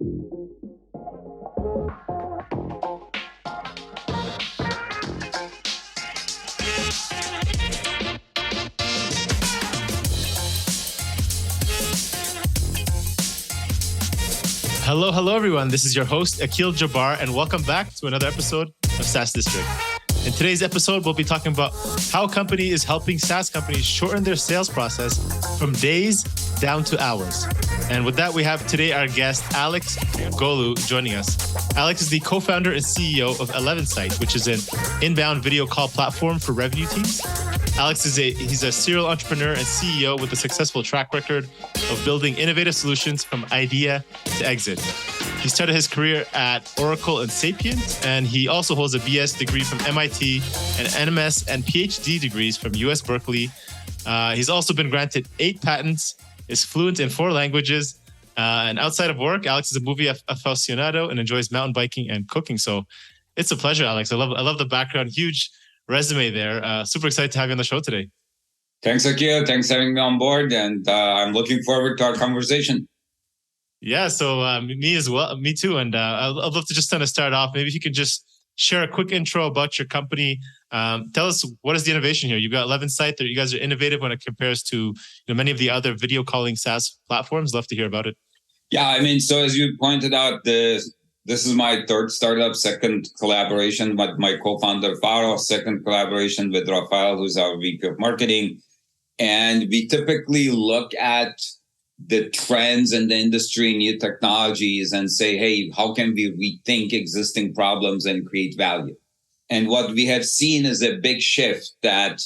Hello, everyone. This is your host, Akil Jabbar, and welcome back to another episode of SaaS District. In today's episode, we'll be talking about how a company is helping SaaS companies shorten their sales process from days down to hours. And with that, we have today our guest, Aleks Gollu, joining us. Aleks is the co-founder and CEO of 11Sight, which is an inbound video call platform for revenue teams. Aleks he's a serial entrepreneur and CEO with a successful track record of building innovative solutions from idea to exit. He started his career at Oracle and Sapient, and he also holds a BS degree from MIT and MS and Ph.D. degrees from UC Berkeley. He's also been granted 8 patents, is fluent in 4 languages, and outside of work, Aleks is a movie aficionado and enjoys mountain biking and cooking. So it's a pleasure, Aleks. I love the background. Huge resume there. Super excited to have you on the show today. Thanks, Akil. Thanks for having me on board. And I'm looking forward to our conversation. Yeah, so me as well. Me too. And I'd love to just kind of start off. Maybe if you could just share a quick intro about your company. Tell us, what is the innovation here? You've got 11Sight that you guys are innovative when it compares to many of the other video calling SaaS platforms. Love to hear about it. Yeah, I mean, so as you pointed out, this is my third startup, second collaboration with my co-founder, Faro, second collaboration with Rafael, who's our VP of marketing. And we typically look at the trends in the industry, new technologies, and say, hey, how can we rethink existing problems and create value? And what we have seen is a big shift that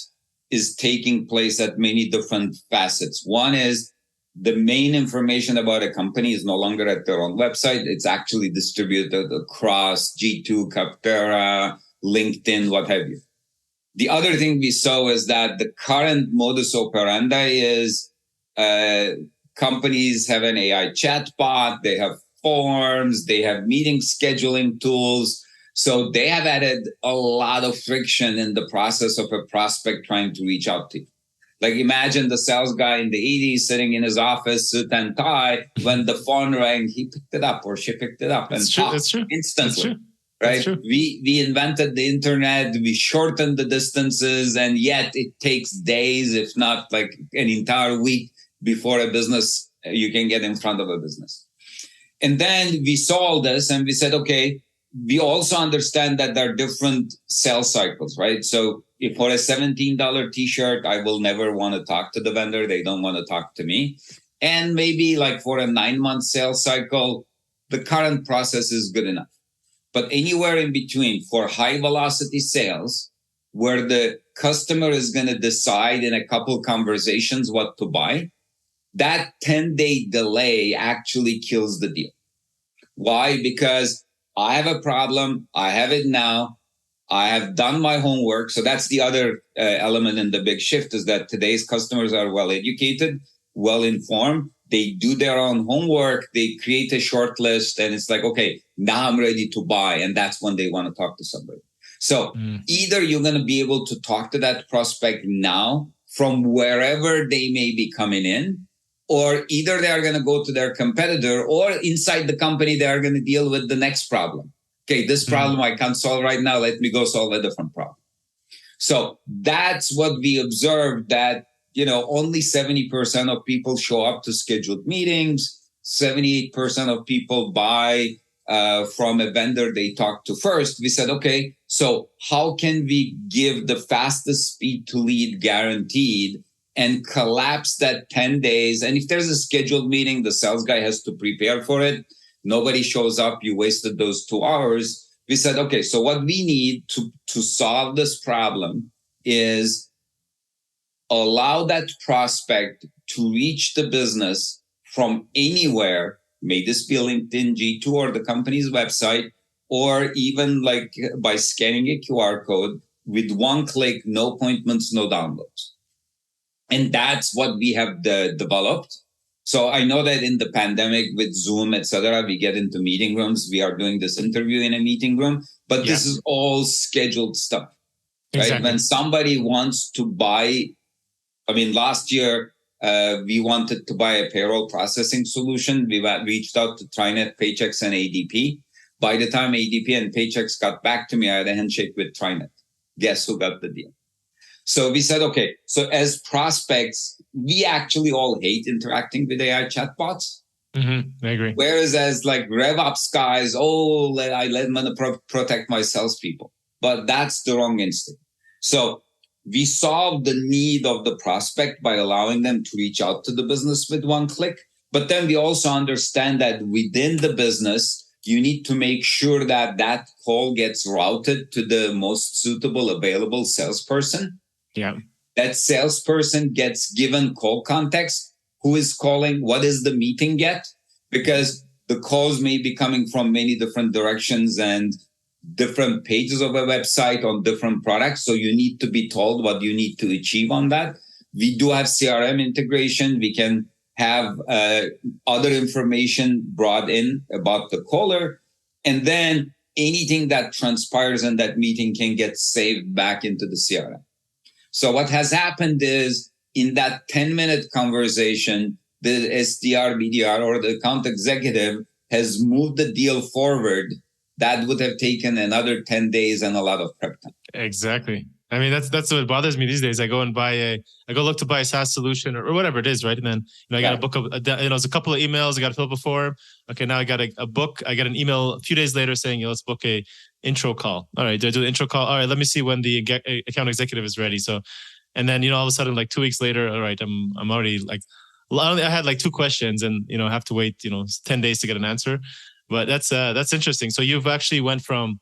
is taking place at many different facets. One is the main information about a company is no longer at their own website. It's actually distributed across G2, Capterra, LinkedIn, what have you. The other thing we saw is that the current modus operandi is companies have an AI chatbot, they have forms, they have meeting scheduling tools. So they have added a lot of friction in the process of a prospect trying to reach out to you. Like imagine the sales guy in the 80s sitting in his office, suit and tie. When the phone rang, he picked it up or she picked it up and talked instantly. That's true. Right? That's true. We invented the internet, we shortened the distances, and yet it takes days, if not like an entire week before a business, you can get in front of a business. And then we saw all this and we said, okay, we also understand that there are different sales cycles, right? So if for a $17 t-shirt, I will never want to talk to the vendor. They don't want to talk to me. And maybe like for a 9-month sales cycle, the current process is good enough. But anywhere in between for high velocity sales, where the customer is going to decide in a couple conversations what to buy, that 10-day delay actually kills the deal. Why? Because I have a problem. I have it now. I have done my homework. So that's the other element in the big shift, is that today's customers are well educated, well informed. They do their own homework. They create a short list and it's like, okay, now I'm ready to buy. And that's when they want to talk to somebody. So either you're going to be able to talk to that prospect now from wherever they may be coming in, or either they are going to go to their competitor, or inside the company, they are going to deal with the next problem. Okay, this problem I can't solve right now. Let me go solve a different problem. So that's what we observed, that only 70% of people show up to scheduled meetings. 78% of people buy from a vendor they talk to first. We said, okay, so how can we give the fastest speed to lead guaranteed and collapse that 10 days? And if there's a scheduled meeting, the sales guy has to prepare for it. Nobody shows up. You wasted those 2 hours. We said, okay, so what we need to solve this problem is allow that prospect to reach the business from anywhere. May this be LinkedIn, G2, or the company's website, or even like by scanning a QR code with one click, no appointments, no downloads. And that's what we have developed. So I know that in the pandemic with Zoom, etc., we get into meeting rooms. We are doing this interview in a meeting room, but this is all scheduled stuff, right? Exactly. When somebody wants to buy, last year, we wanted to buy a payroll processing solution. We reached out to TriNet, Paychex, and ADP. By the time ADP and Paychex got back to me, I had a handshake with TriNet. Guess who got the deal? So we said, okay, so as prospects, we actually all hate interacting with AI chatbots. Mm-hmm. I agree. Whereas as like RevOps guys, I'm going to protect my salespeople. But that's the wrong instinct. So we solve the need of the prospect by allowing them to reach out to the business with one click. But then we also understand that within the business, you need to make sure that that call gets routed to the most suitable available salesperson. Yeah. That salesperson gets given call context. Who is calling? What is the meeting yet? Because the calls may be coming from many different directions and different pages of a website on different products. So you need to be told what you need to achieve on that. We do have CRM integration. We can have other information brought in about the caller. And then anything that transpires in that meeting can get saved back into the CRM. So what has happened is in that 10-minute conversation, the SDR, BDR, or the account executive has moved the deal forward. That would have taken another 10 days and a lot of prep time. Exactly. I mean, that's what bothers me these days. I go look to buy a SaaS solution or whatever it is, right? And then I got to book there's a couple of emails. I got to fill up a form. Okay, now I got a book. I got an email a few days later saying, let's book a intro call. All right, do I do the intro call? All right, let me see when the account executive is ready. So, and then all of a sudden, like 2 weeks later, all right, I'm already like, I had like 2 questions, and have to wait 10 days to get an answer. But that's interesting. So you've actually went from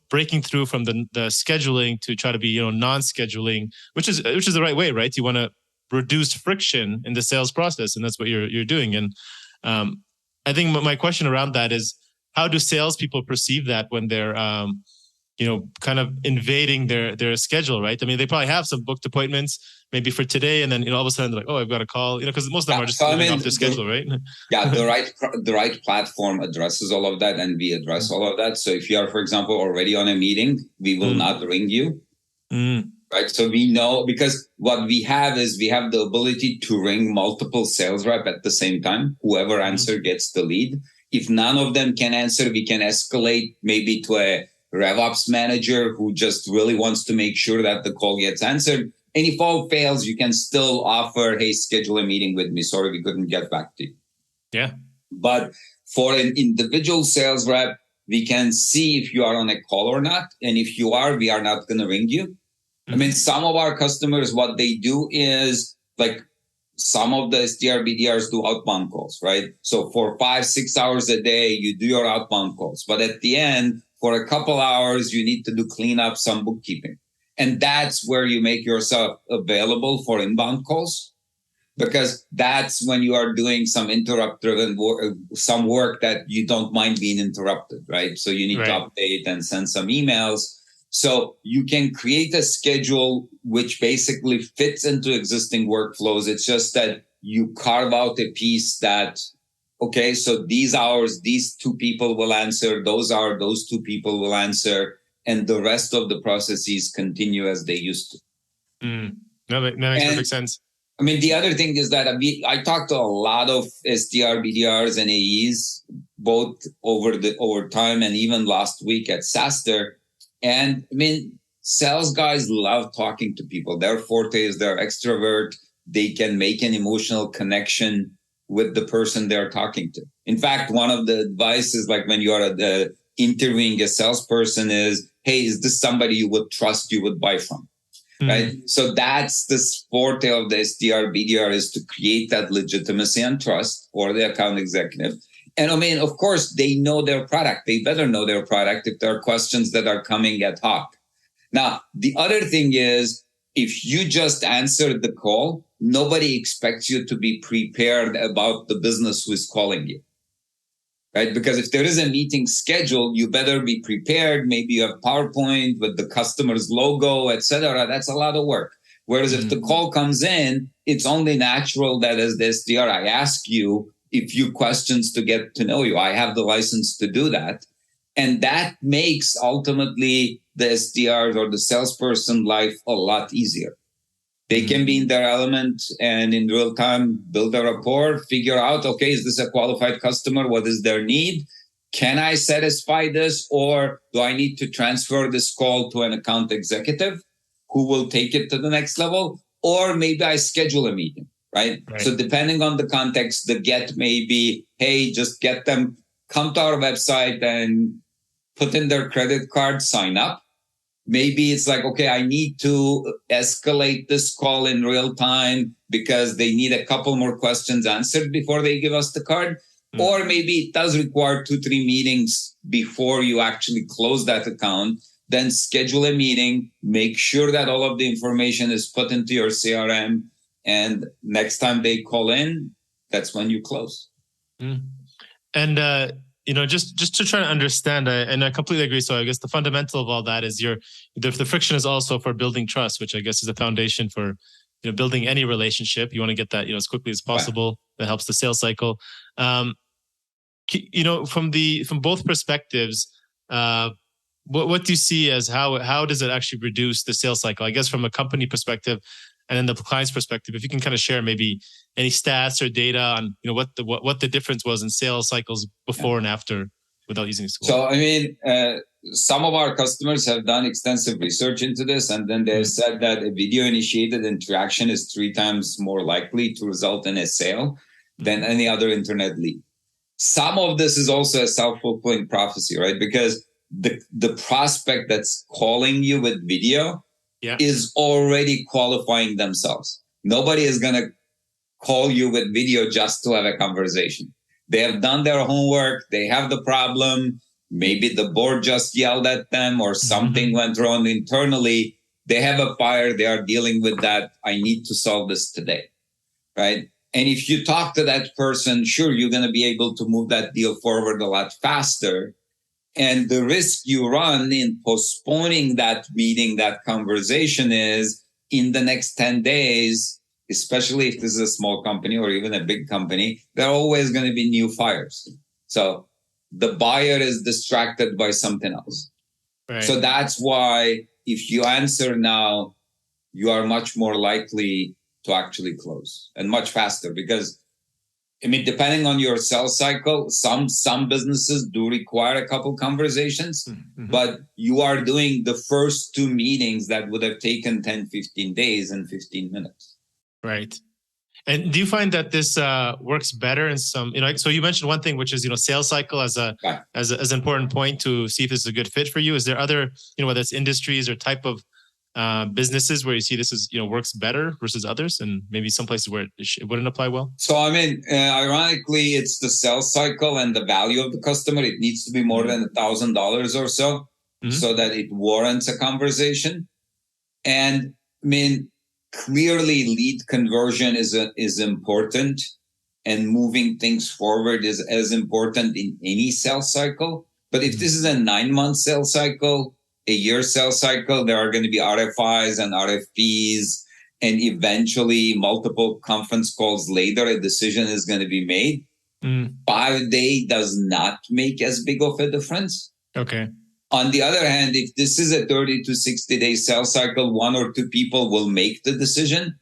breaking through from the scheduling to try to be non-scheduling, which is the right way, right? You want to reduce friction in the sales process, and that's what you're doing. And I think my question around that is, how do salespeople perceive that when they're kind of invading their schedule, right? I mean, they probably have some booked appointments maybe for today, and then all of a sudden they're like, oh, I've got a call, because most of them are just living off their schedule, right? Yeah, the right platform addresses all of that, and we address all of that. So if you are, for example, already on a meeting, we will not ring you, right? So we know, because what we have is we have the ability to ring multiple sales rep at the same time. Whoever answer gets the lead. If none of them can answer, we can escalate maybe to a RevOps manager who just really wants to make sure that the call gets answered. And if all fails, you can still offer, hey, schedule a meeting with me. Sorry, we couldn't get back to you. Yeah. But for an individual sales rep, we can see if you are on a call or not. And if you are, we are not going to ring you. I mean, some of our customers, what they do is like some of the SDR, BDRs do outbound calls, right? So for 5-6 hours a day, you do your outbound calls. But at the end, for a couple hours, you need to do cleanup, some bookkeeping. And that's where you make yourself available for inbound calls, because that's when you are doing some interrupt-driven work, some work that you don't mind being interrupted, right? So you need to update and send some emails. So you can create a schedule which basically fits into existing workflows. It's just that you carve out a piece that, okay, so these hours, these 2 people will answer, those 2 people will answer, and the rest of the processes continue as they used to. No, that makes perfect sense. I mean, the other thing is that I talked to a lot of SDR, BDRs, and AEs, both over time and even last week at SaaSter. And I mean, sales guys love talking to people. Their forte is they're extrovert. They can make an emotional connection with the person they're talking to. In fact, one of the advice is like when you are interviewing a salesperson is, hey, is this somebody you would trust, you would buy from? Right? So that's the forte of the SDR, BDR, is to create that legitimacy and trust for the account executive. And I mean, of course, they know their product. They better know their product if there are questions that are coming ad hoc. Now, the other thing is, if you just answered the call, nobody expects you to be prepared about the business who is calling you. Right? Because if there is a meeting scheduled, you better be prepared. Maybe you have PowerPoint with the customer's logo, etc. That's a lot of work. Whereas if the call comes in, it's only natural that as the SDR, I ask you a few questions to get to know you. I have the license to do that. And that makes ultimately the SDRs or the salesperson life a lot easier. They can be in their element and in real time build a rapport, figure out, okay, is this a qualified customer? What is their need? Can I satisfy this, or do I need to transfer this call to an account executive who will take it to the next level? Or maybe I schedule a meeting, right? So depending on the context, the get may be, hey, just get them, come to our website and put in their credit card, sign up. Maybe it's like, okay, I need to escalate this call in real time because they need a couple more questions answered before they give us the card. Or maybe it does require 2-3 meetings before you actually close that account. Then schedule a meeting, make sure that all of the information is put into your CRM. And next time they call in, that's when you close. And, just to try to understand, and I completely agree. So I guess the fundamental of all that is the friction is also for building trust, which I guess is the foundation for building any relationship. You want to get that as quickly as possible. That helps the sales cycle. From both perspectives, what do you see as how does it actually reduce the sales cycle? I guess from a company perspective, and then the client's perspective, if you can kind of share maybe any stats or data on what the difference was in sales cycles before and after, without using the tool. So some of our customers have done extensive research into this, and then they've said that a video-initiated interaction is 3 times more likely to result in a sale than any other internet lead. Some of this is also a self-fulfilling prophecy, right? Because the prospect that's calling you with video is already qualifying themselves. Nobody is going to call you with video just to have a conversation. They have done their homework. They have the problem. Maybe the board just yelled at them or something went wrong internally. They have a fire. They are dealing with that. I need to solve this today, right? And if you talk to that person, sure, you're going to be able to move that deal forward a lot faster. And the risk you run in postponing that meeting, that conversation is in the next 10 days, especially if this is a small company or even a big company, there are always going to be new fires. So the buyer is distracted by something else. Right. So that's why if you answer now, you are much more likely to actually close and much faster because depending on your sales cycle, some businesses do require a couple conversations, but you are doing the first 2 meetings that would have taken 10, 15 days in 15 minutes. Right. And do you find that this works better in some, so you mentioned one thing, which is, sales cycle as an important point to see if this is a good fit for you. Is there other, whether it's industries or type of businesses where you see this is, works better versus others, and maybe some places where it wouldn't apply well? So, ironically, it's the sales cycle and the value of the customer. It needs to be more than $1,000 or so, so that it warrants a conversation. And clearly lead conversion is important, and moving things forward is as important in any sales cycle. But if this is a 9-month sales cycle, a year sales cycle, there are going to be RFIs and RFPs, and eventually multiple conference calls later, a decision is going to be made. 5 days does not make as big of a difference. Okay. On the other hand, if this is a 30 to 60 day sales cycle, 1 or 2 people will make the decision.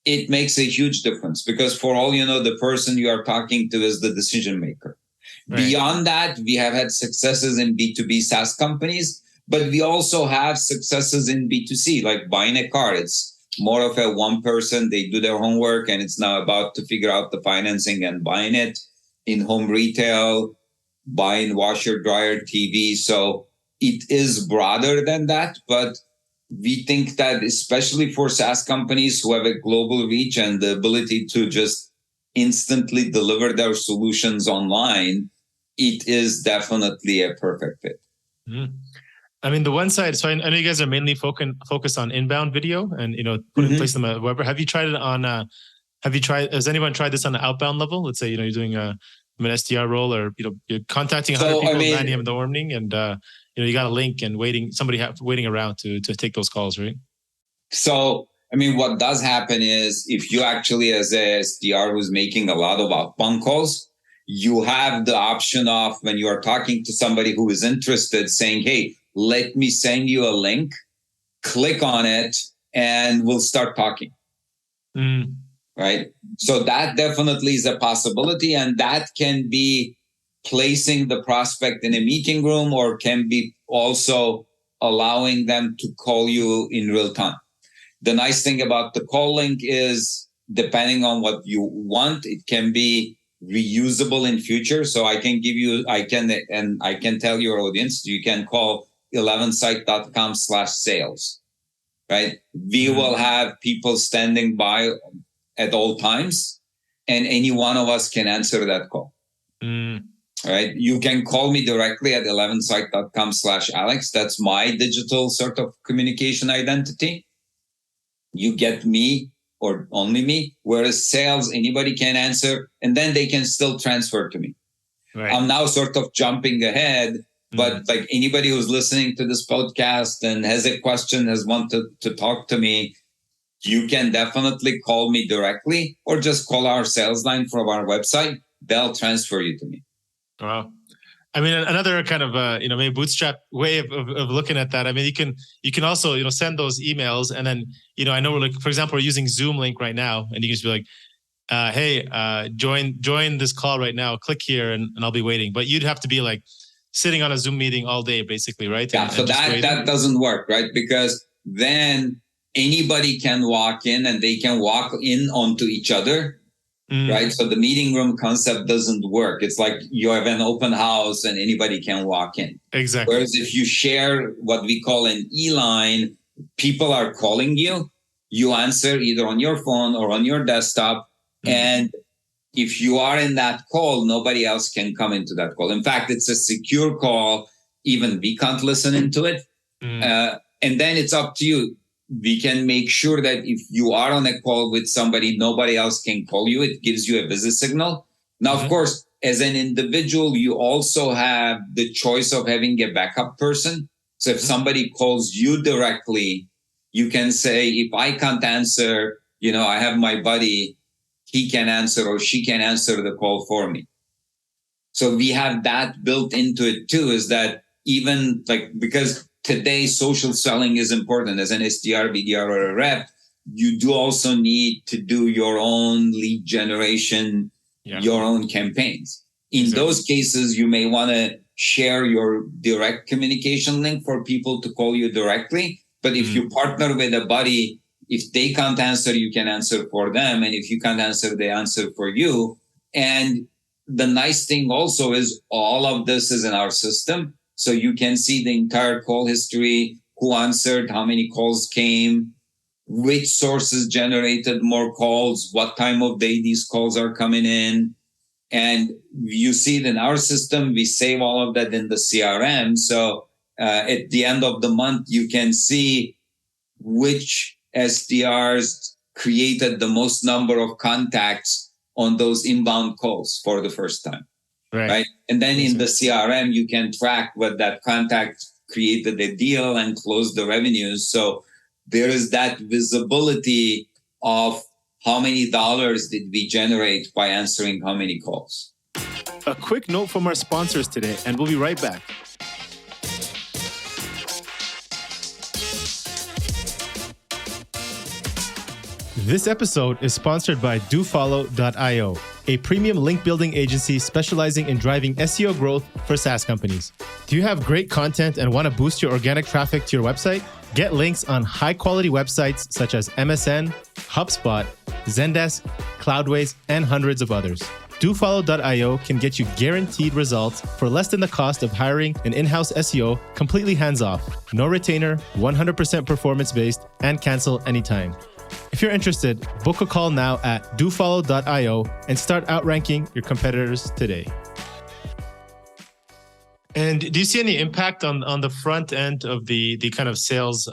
It makes a huge difference because for all you know, the person you are talking to is the decision maker. Right. Beyond that, we have had successes in B2B SaaS companies, but we also have successes in B2C, like buying a car. It's more of a one person, they do their homework and it's now about to figure out the financing and buying it. In home retail, buying washer, dryer, TV. So it is broader than that, but we think that especially for SaaS companies who have a global reach and the ability to just instantly deliver their solutions online, it is definitely a perfect fit. The one side, so I know you guys are mainly focused on inbound video and, putting in place on the web. Have you tried it on, has anyone tried this on an outbound level? Let's say, you're doing an SDR role or, you're contacting 100 people at 9 a.m. in the morning and, you got a link and somebody waiting around to take those calls, right? So, what does happen is if you actually, as a SDR who's making a lot of outbound calls, you have the option of when you are talking to somebody who is interested saying, hey, let me send you a link, click on it, and we'll start talking. right? So that definitely is a possibility, and that can be placing the prospect in a meeting room, or can be also allowing them to call you in real time. The nice thing about the call link is, depending on what you want, it can be reusable in future. So I can tell your audience, you can call 11site.com/sales, right? We will have people standing by at all times, and any one of us can answer that call. Right? You can call me directly at 11site.com/Aleks. That's my digital sort of communication identity. You get me or only me, whereas sales, anybody can answer, and then they can still transfer to me. Right. I'm now sort of jumping ahead, but like anybody who's listening to this podcast and has a question, has wanted to talk to me, you can definitely call me directly, or just call our sales line from our website. They'll transfer you to me. Wow. I mean, another kind of maybe bootstrap way of looking at that. I mean, you can also send those emails, and then I know we're for example, we're using Zoom link right now, and you can just be like, hey, join this call right now. Click here, and I'll be waiting. But you'd have to be like sitting on a Zoom meeting all day, basically, right? Yeah. So that doesn't work, right? Because then anybody can walk in, and they can walk in onto each other. Right. So the meeting room concept doesn't work. It's like you have an open house and anybody can walk in. Exactly. Whereas if you share what we call an E-line, people are calling you, you answer either on your phone or on your desktop. And if you are in that call, nobody else can come into that call. In fact, it's a secure call. Even we can't listen into it. And then it's up to you. We can make sure that if you are on a call with somebody, nobody else can call you. It gives you a busy signal. Now, of course, as an individual, you also have the choice of having a backup person. So if somebody calls you directly, you can say, if I can't answer, I have my buddy, he can answer or she can answer the call for me. So we have that built into it too, is that even because today, social selling is important. As an SDR, BDR, or a rep, you do also need to do your own lead generation, your own campaigns. In those cases, you may want to share your direct communication link for people to call you directly. But if you partner with a buddy, if they can't answer, you can answer for them. And if you can't answer, they answer for you. And the nice thing also is all of this is in our system. So you can see the entire call history, who answered, how many calls came, which sources generated more calls, what time of day these calls are coming in. And you see it in our system. We save all of that in the CRM. So at the end of the month, you can see which SDRs created the most number of contacts on those inbound calls for the first time. Right. And then in the CRM, you can track what that contact created a deal and closed the revenues. So there is that visibility of how many dollars did we generate by answering how many calls. A quick note from our sponsors today, and we'll be right back. This episode is sponsored by DoFollow.io, a premium link building agency specializing in driving SEO growth for SaaS companies. Do you have great content and want to boost your organic traffic to your website? Get links on high-quality websites such as MSN, HubSpot, Zendesk, Cloudways, and hundreds of others. DoFollow.io can get you guaranteed results for less than the cost of hiring an in-house SEO, completely hands-off, no retainer, 100% performance-based, and cancel anytime. If you're interested, book a call now at DoFollow.io and start outranking your competitors today. And do you see any impact on the front end of the kind of sales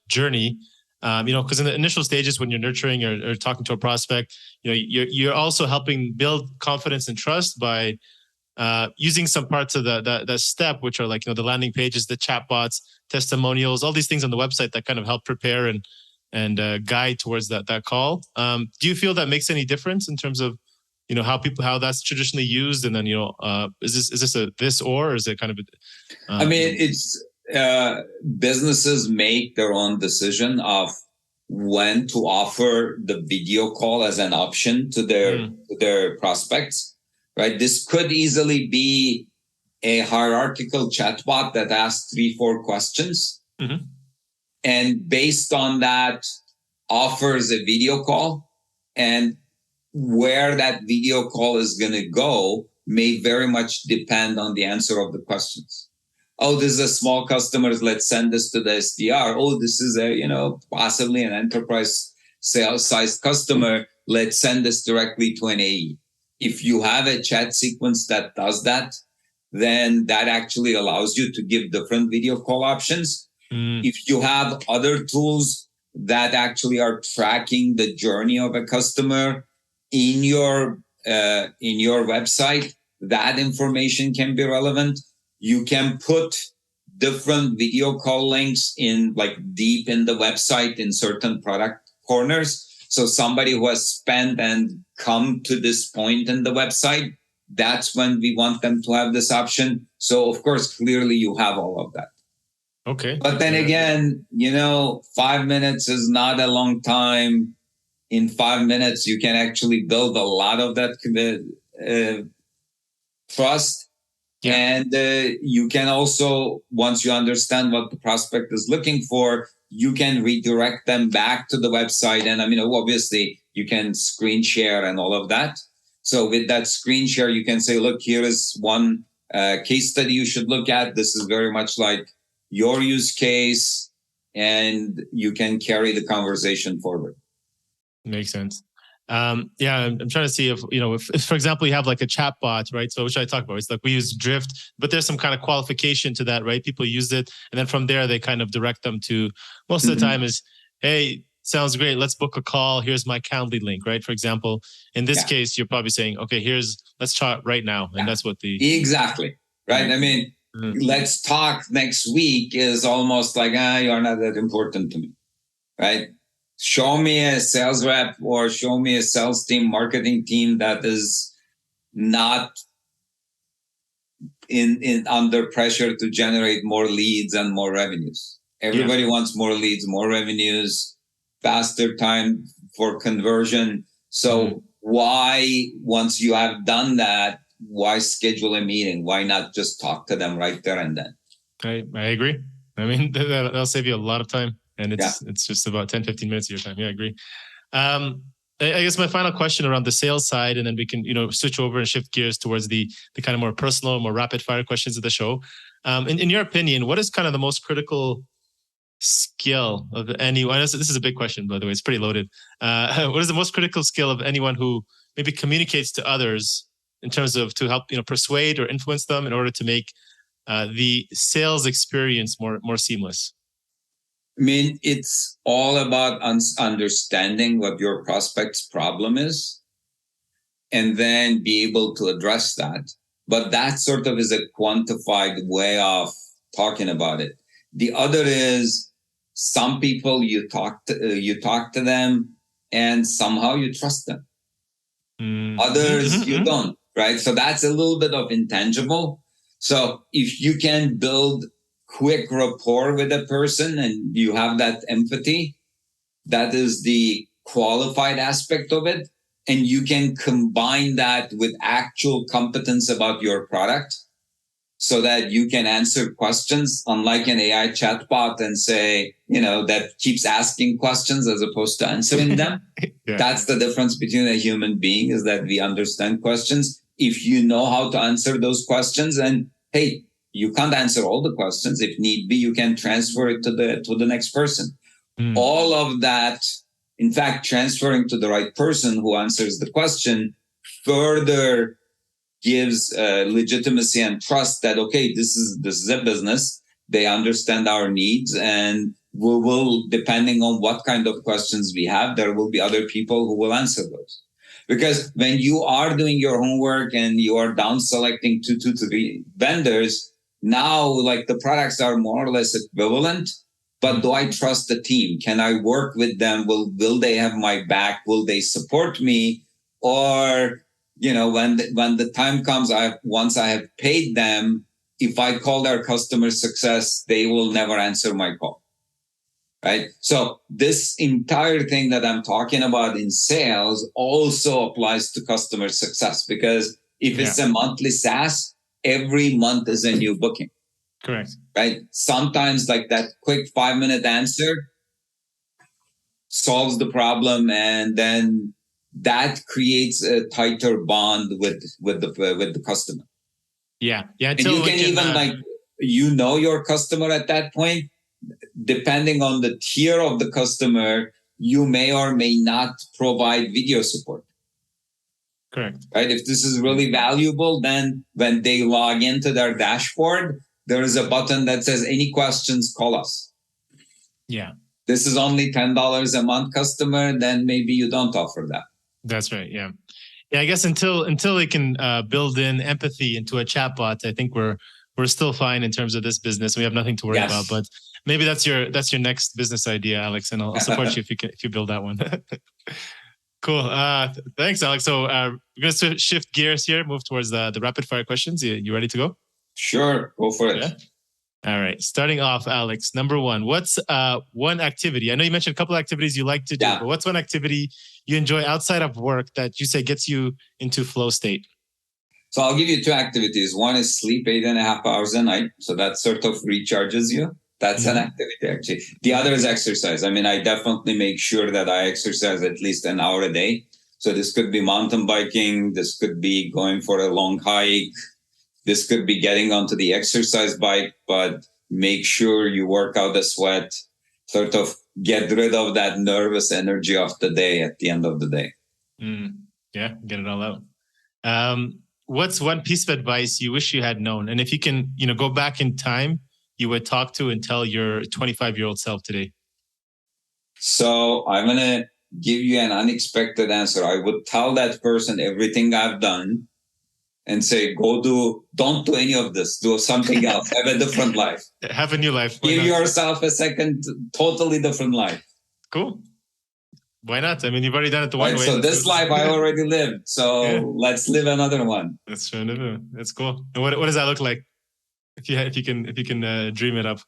journey? Because in the initial stages when you're nurturing or talking to a prospect, you're also helping build confidence and trust by using some parts of that step, which are like the landing pages, the chatbots, testimonials, all these things on the website that kind of help prepare and guide towards that call. Do you feel that makes any difference in terms of how that's traditionally used? And then is this or is it kind of? I mean, it's businesses make their own decision of when to offer the video call as an option to their prospects, right? This could easily be a hierarchical chatbot that asks 3-4 questions. Mm-hmm. And based on that, offers a video call, and where that video call is going to go may very much depend on the answer of the questions. Oh, this is a small customer. Let's send this to the SDR. Oh, this is possibly an enterprise sales sized customer. Let's send this directly to an AE. If you have a chat sequence that does that, then that actually allows you to give different video call options. If you have other tools that actually are tracking the journey of a customer in your website, that information can be relevant. You can put different video call links in deep in the website in certain product corners. So somebody who has spent and come to this point in the website, that's when we want them to have this option. So of course, clearly you have all of that. Okay. But then again, 5 minutes is not a long time. In 5 minutes, you can actually build a lot of that trust. Yeah. And you can also, once you understand what the prospect is looking for, you can redirect them back to the website. And obviously, you can screen share and all of that. So with that screen share, you can say, look, here is one case study you should look at. This is very much like your use case, and you can carry the conversation forward. Makes sense. I'm trying to see if for example, you have like a chat bot, right? So which I talk about, it's like we use Drift, but there's some kind of qualification to that, right? People use it, and then from there they kind of direct them to, most of the time is, hey, sounds great, let's book a call. Here's my Calendly link, right? For example, in this case, you're probably saying, okay, let's chat right now, and that's what exactly right. Let's talk next week is almost like, you're not that important to me, right? Show me a sales rep or show me a sales team, marketing team that is not in under pressure to generate more leads and more revenues. Everybody wants more leads, more revenues, faster time for conversion. So why, once you have done that, why schedule a meeting? Why not just talk to them right there and then? I agree. That'll save you a lot of time. And it's just about 10, 15 minutes of your time. Yeah, I agree. I guess my final question around the sales side, and then we can, switch over and shift gears towards the kind of more personal, more rapid fire questions of the show. In your opinion, what is kind of the most critical skill of anyone? This is a big question, by the way. It's pretty loaded. What is the most critical skill of anyone who maybe communicates to others in terms of to help, persuade or influence them in order to make the sales experience more seamless? It's all about understanding what your prospect's problem is and then be able to address that. But that sort of is a quantified way of talking about it. The other is some people you talk to them and somehow you trust them. Others you don't, right? So that's a little bit of intangible. So if you can build quick rapport with a person and you have that empathy, that is the qualified aspect of it. And you can combine that with actual competence about your product so that you can answer questions, unlike an AI chatbot and say, that keeps asking questions as opposed to answering them. That's the difference between a human being, is that we understand questions. If you know how to answer those questions, and hey, you can't answer all the questions. If need be, you can transfer it to the next person. All of that, in fact, transferring to the right person who answers the question further gives legitimacy and trust that, okay, this is a business. They understand our needs, and we will, depending on what kind of questions we have, there will be other people who will answer those. Because when you are doing your homework and you are down selecting 2 to 3 vendors, now the products are more or less equivalent. But do I trust the team? Can I work with them? Will they have my back? Will they support me? Or, when the time comes, once I have paid them, if I call their customer success, they will never answer my call. right? So this entire thing that I'm talking about in sales also applies to customer success, because if it's a monthly SaaS, every month is a new booking. Correct. Right? Sometimes like that quick 5-minute answer solves the problem, and then that creates a tighter bond with the customer. Yeah. And you can even your customer at that point. Depending on the tier of the customer, you may or may not provide video support. Correct. Right? If this is really valuable, then when they log into their dashboard, there is a button that says, any questions, call us. Yeah. This is only $10 a month customer, then maybe you don't offer that. That's right. Yeah. Yeah. I guess until they can build in empathy into a chatbot, I think we're still fine in terms of this business. We have nothing to worry about, but maybe that's your next business idea, Aleks, and I'll support you if you build that one. Cool. Thanks, Aleks. So we're going to shift gears here, move towards the rapid fire questions. You ready to go? Sure. Go for it. Yeah? All right. Starting off, Aleks, number one, what's one activity? I know you mentioned a couple of activities you like to do, but what's one activity you enjoy outside of work that you say gets you into flow state? So I'll give you two activities. One is sleep 8.5 hours a night. So that sort of recharges you. That's an activity, actually. The other is exercise. I mean, I definitely make sure that I exercise at least an hour a day. So this could be mountain biking. This could be going for a long hike. This could be getting onto the exercise bike, but make sure you work out the sweat, sort of get rid of that nervous energy of the day at the end of the day. Yeah, get it all out. What's one piece of advice you wish you had known? And if you can, go back in time, you would talk to and tell your 25-year-old self today? So I'm going to give you an unexpected answer. I would tell that person everything I've done and say, don't do any of this. Do something else. Have a different life. Have a new life. Give yourself a second, totally different life. Cool. Why not? I mean, you've already done it the one way. So this life I already lived. So let's live another one. That's true. That's cool. And what does that look like? If you can dream it up.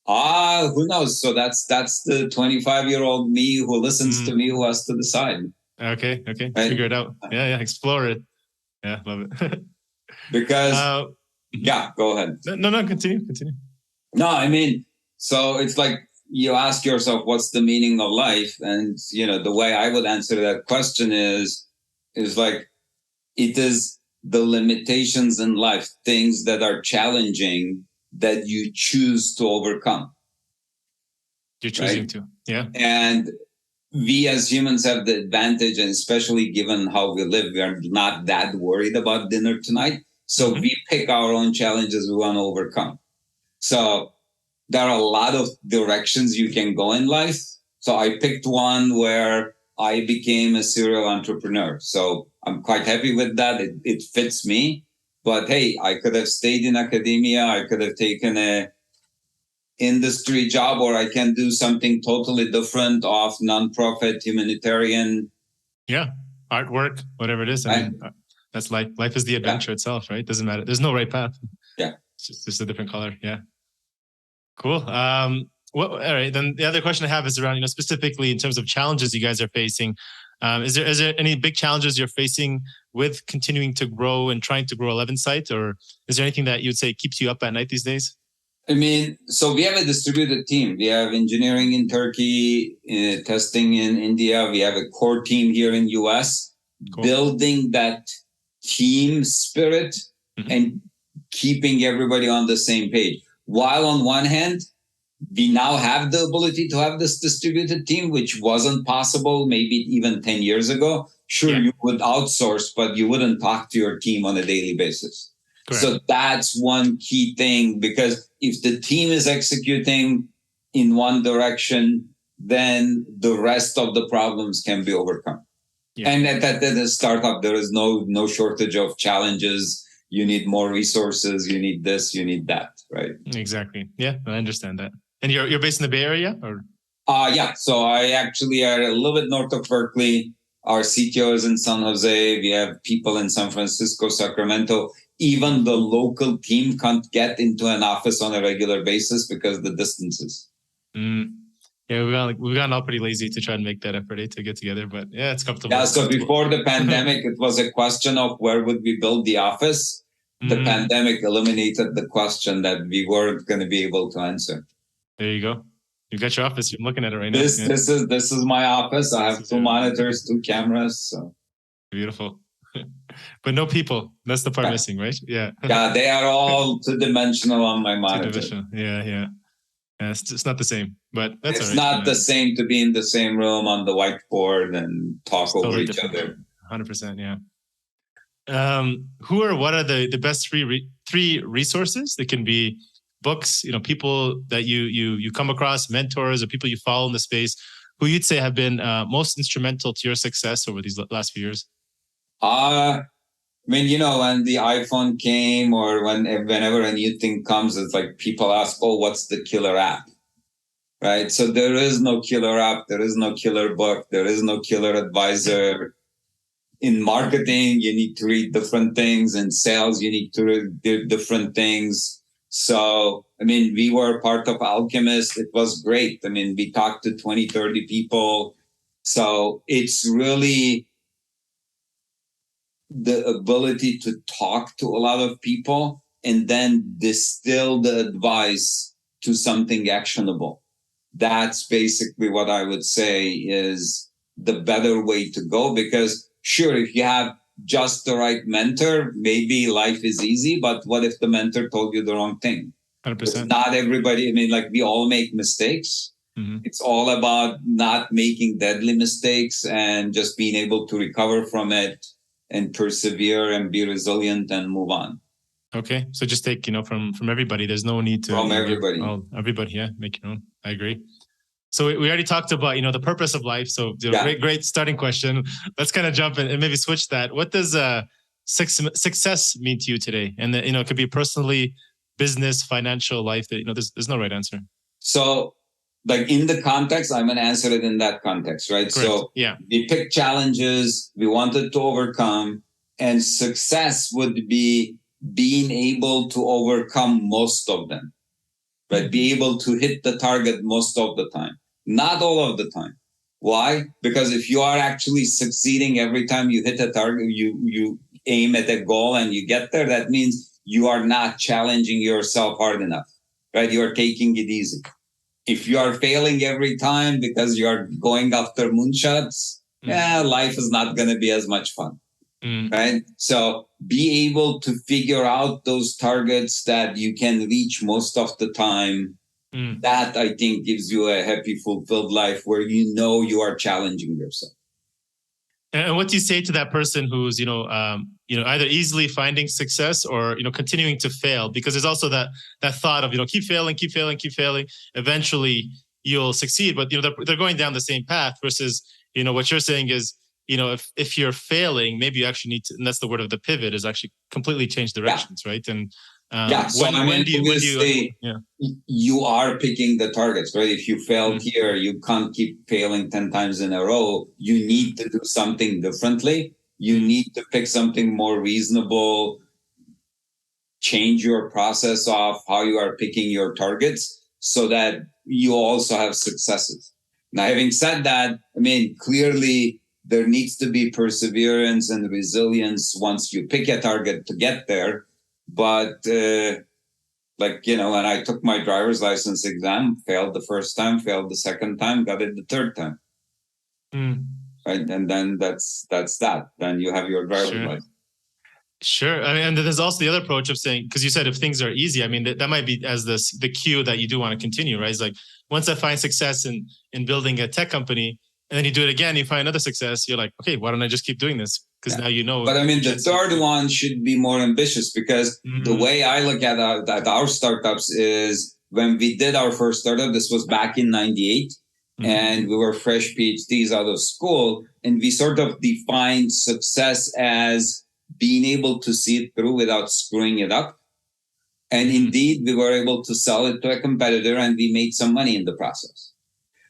Who knows? So that's the 25-year-old me who listens to me, who has to decide. Okay. Right? Figure it out. Yeah. Explore it. Yeah, love it. Because go ahead. No, continue. No, I mean, so it's like you ask yourself, what's the meaning of life? And the way I would answer that question is like, it is the limitations in life, things that are challenging that you choose to overcome. You're choosing to, yeah. And we as humans have the advantage, and especially given how we live, we are not that worried about dinner tonight. So we pick our own challenges we want to overcome. So there are a lot of directions you can go in life. So I picked one where I became a serial entrepreneur. So I'm quite happy with that. It fits me. But hey, I could have stayed in academia. I could have taken a industry job, or I can do something totally different of nonprofit, humanitarian. Yeah, artwork, whatever it is. I mean, that's life. Life is the adventure itself, right? Doesn't matter. There's no right path. Yeah. It's just a different color. Yeah. Cool. All right. Then the other question I have is around, specifically in terms of challenges you guys are facing. Is there any big challenges you're facing with continuing to grow and trying to grow 11 sites, or is there anything that you would say keeps you up at night these days? I mean, so we have a distributed team. We have engineering in Turkey, testing in India. We have a core team here in US. Cool. Building that team spirit and keeping everybody on the same page. While on one hand, we now have the ability to have this distributed team, which wasn't possible maybe even 10 years ago. Sure, you would outsource, but you wouldn't talk to your team on a daily basis. Correct. So that's one key thing, because if the team is executing in one direction, then the rest of the problems can be overcome. Yeah. And at the startup, there is no shortage of challenges. You need more resources. You need this, you need that, right? Exactly. Yeah, I understand that. And you're based in the Bay Area, or? Yeah. So I actually are a little bit north of Berkeley. Our CTO is in San Jose. We have people in San Francisco, Sacramento. Even the local team can't get into an office on a regular basis because of the distances. Yeah, we've gotten all pretty lazy to try and make that effort to get together, but yeah, it's comfortable. Yeah, so before the pandemic, it was a question of where would we build the office. The pandemic eliminated the question that we weren't going to be able to answer. There you go. You got your office. I'm looking at it right This now. This is my office. I have two monitors, 2 cameras. So beautiful. But no people. That's the part missing, right? Yeah. Yeah, they are all 2-dimensional on my monitor. Yeah. It's not the same, but that's it's all right. It's not the same to be in the same room on the whiteboard and talk over each other. 100%, yeah. Who or what are the best three resources? That can be books, people that you come across, mentors, or people you follow in the space, who you'd say have been most instrumental to your success over these last few years? When the iPhone came, or whenever a new thing comes, it's like people ask, oh, what's the killer app? Right? So there is no killer app. There is no killer book. There is no killer advisor. In marketing, you need to read different things. In sales, you need to read different things. So, we were part of Alchemist. It was great. We talked to 20, 30 people. So it's really the ability to talk to a lot of people and then distill the advice to something actionable. That's basically what I would say is the better way to go, because sure, if you have just the right mentor, maybe life is easy, but what if the mentor told you the wrong thing? 100%. Not everybody, we all make mistakes. Mm-hmm. It's all about not making deadly mistakes and just being able to recover from it and persevere and be resilient and move on. Okay. So just take, from everybody. There's no need to... From everybody. Everybody, yeah. Make your own. I agree. So we already talked about, the purpose of life. So great starting question. Let's kind of jump in and maybe switch that. What does success mean to you today? And it could be personally, business, financial, life. That there's no right answer. So, in the context, I'm going to answer it in that context, right? Correct. So we pick challenges we wanted to overcome, and success would be being able to overcome most of them, right? Be able to hit the target most of the time. Not all of the time. Why? Because if you are actually succeeding every time you hit a target, you aim at a goal and you get there, that means you are not challenging yourself hard enough, right? You are taking it easy. If you are failing every time because you are going after moonshots, life is not going to be as much fun, right? So be able to figure out those targets that you can reach most of the time. That, I think, gives you a happy, fulfilled life where you are challenging yourself. And what do you say to that person who's, either easily finding success or, continuing to fail? Because there's also that thought of, keep failing. Eventually you'll succeed, but, they're going down the same path versus, what you're saying is, if you're failing, maybe you actually need to, and that's the word of the pivot, is actually completely change directions, right? And so you are picking the targets, right? If you failed here, you can't keep failing 10 times in a row. You need to do something differently. You need to pick something more reasonable, change your process of how you are picking your targets so that you also have successes. Now, having said that, clearly there needs to be perseverance and resilience once you pick a target to get there. But when I took my driver's license exam, failed the first time, failed the second time, got it the third time. Right. And then that's that. Then you have your driver's license. Sure. And there's also the other approach of saying, because you said if things are easy, that might be as the cue that you do want to continue, right? It's like, once I find success in building a tech company, and then you do it again, you find another success, you're like, okay, why don't I just keep doing this? Because now you know. But the third one should be more ambitious, because the way I look at our startups is when we did our first startup, this was back in 98, and we were fresh PhDs out of school, and we sort of defined success as being able to see it through without screwing it up. And indeed, we were able to sell it to a competitor, and we made some money in the process.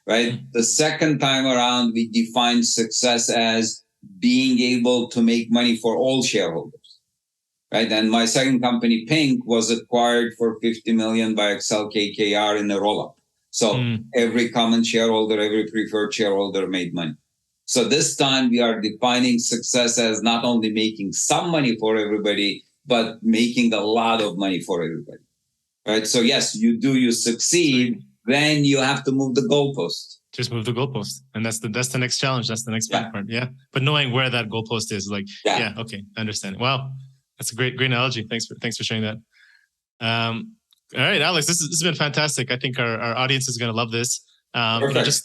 Right. The second time around, we defined success as being able to make money for all shareholders. Right. And my second company, Pink, was acquired for $50 million by Excel KKR in a roll-up. So every common shareholder, every preferred shareholder made money. So this time we are defining success as not only making some money for everybody, but making a lot of money for everybody. Right? So yes, you succeed, then you have to move the goalpost. Just move the goalpost. And that's the next challenge. That's the next part. Yeah. But knowing where that goalpost is, like, okay, I understand it. Wow. That's a great analogy. Thanks for sharing that. All right, Aleks, this has been fantastic. I think our audience is going to love this.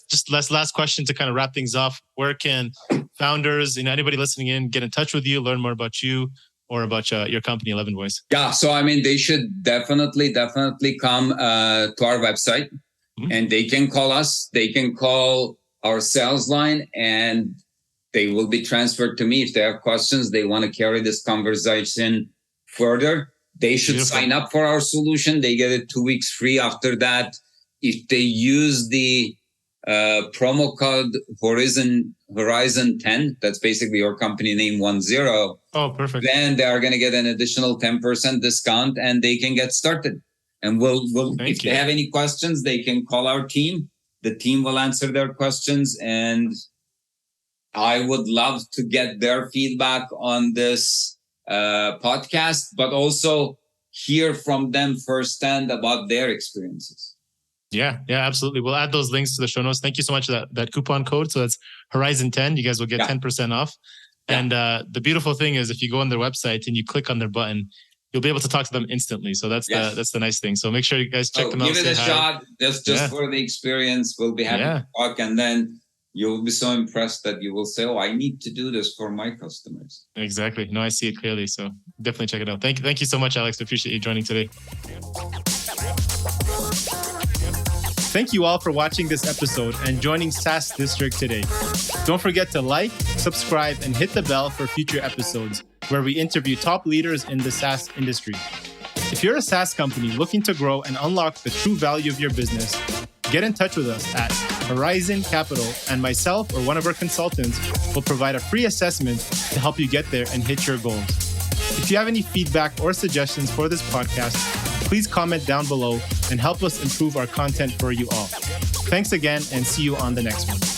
Just last question to kind of wrap things off. Where can founders, anybody listening in, get in touch with you, learn more about you or about your company, 11 Voice? Yeah, so they should definitely come to our website, and they can call us. They can call our sales line, and they will be transferred to me if they have questions. They want to carry this conversation further. They should sign up for our solution. They get it 2 weeks free after that. If they use the promo code Horizon 10, that's basically your company name 10. Oh, perfect. Then they are going to get an additional 10% discount and they can get started. And if they have any questions, they can call our team. The team will answer their questions. And I would love to get their feedback on this podcast, but also hear from them firsthand about their experiences. Yeah, absolutely. We'll add those links to the show notes. Thank you so much for that coupon code. So that's Horizon 10. You guys will get 10% off. Yeah. And the beautiful thing is if you go on their website and you click on their button, you'll be able to talk to them instantly. So that's the nice thing. So make sure you guys check them out. Give it a shot. Just for the experience. We'll be happy to talk. And then you'll be so impressed that you will say, I need to do this for my customers. Exactly. No, I see it clearly. So definitely check it out. Thank you so much, Aleks. I appreciate you joining today. Thank you all for watching this episode and joining SaaS District today. Don't forget to like, subscribe, and hit the bell for future episodes where we interview top leaders in the SaaS industry. If you're a SaaS company looking to grow and unlock the true value of your business, get in touch with us at Horizon Capital, and myself or one of our consultants will provide a free assessment to help you get there and hit your goals. If you have any feedback or suggestions for this podcast, please comment down below and help us improve our content for you all. Thanks again and see you on the next one.